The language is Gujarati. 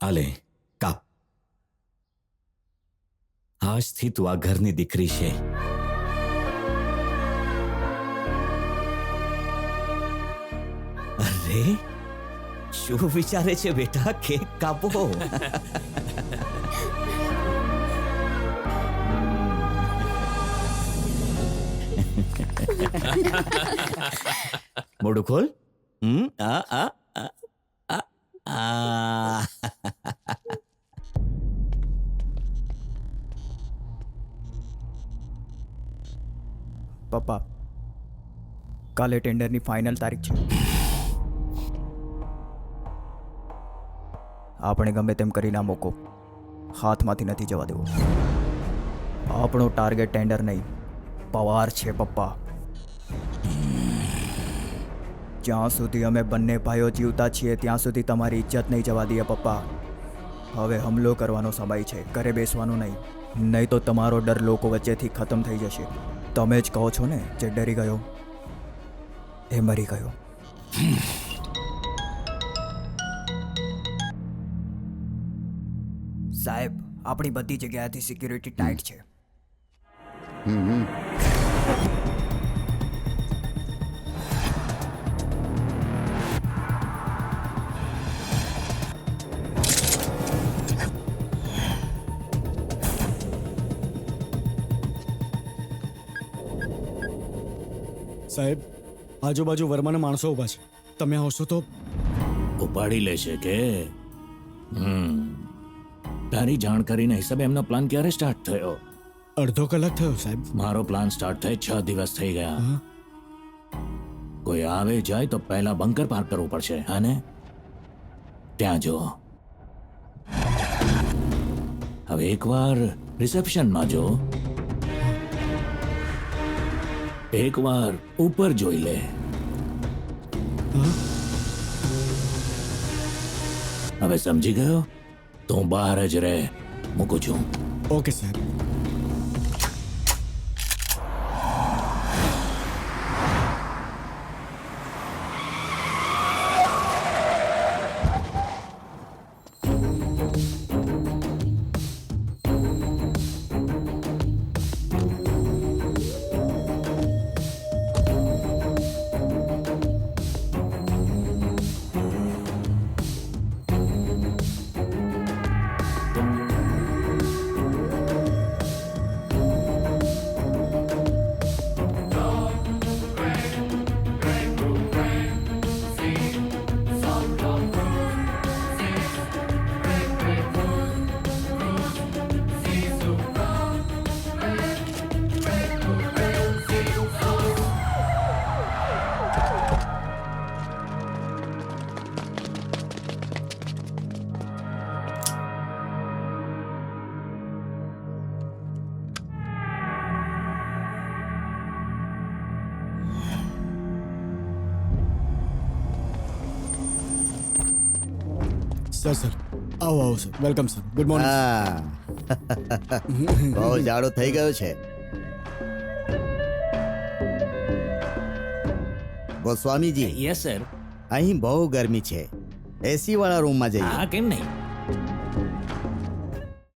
આલે કાપ. આજથી તું આ ઘરની દીકરી છે. અરે શું વિચારે છે બેટા? કેક કાપો. મોઢું ખોલ. આ આ આ આ આ. પપ્પા, કાલે ટેન્ડરની ફાઇનલ તારીખ છે. આપણે ગમે તેમ કરી ના મૂકો, હાથમાંથી નથી જવા દેવો. આપણો ટાર્ગેટ ટેન્ડર નહીં, પવાર છે પપ્પા. જ્યાં સુધી અમે બંને ભાઈઓ જીવતા છીએ ત્યાં સુધી તમારી ઇજ્જત નહીં જવા દઈએ પપ્પા. હવે હુમલો કરવાનો સમય છે, ઘરે બેસવાનું નહીં. નહીં તો તમારો ડર લોકો વચ્ચેથી ખતમ થઈ જશે. તમે જ કહો છો ને, જે ડરી ગયો એ મરી ગયો. સાહેબ, આપણી બધી જગ્યાએથી સિક્યુરિટી ટાઈટ છે. સાહેબ, આજુબાજુ વર્માના માણસો ઊભા છે. તમે આવશો તો ઉપાડી લેશે કે? તારી જાણકારીના હિસાબે એમનો પ્લાન ક્યારે સ્ટાર્ટ થયો? અડધો કલાક થયો સાહેબ. મારો પ્લાન સ્ટાર્ટ થઈ 6 દિવસ થઈ ગયા. કોઈ આવે જાય તો પહેલા બંકર પાર્ક કરવું પડશે. અને ત્યાં જો, હવે એકવાર રિસેપ્શનમાં જો, એકવાર ઉપર જોઈ લે. હવે સમજી ગયો? તું બહાર જ રહે. મૂકું છું. ઓકે સાહેબ. સર આવો આવો sir. Welcome sir. Good morning. બહુ જાડો થઈ ગયો છે. Goswamiji, yes sir. અહીં બહુ ગરમી છે. એસી વાળા રૂમમાં જઈએ. હા, કેમ નહીં?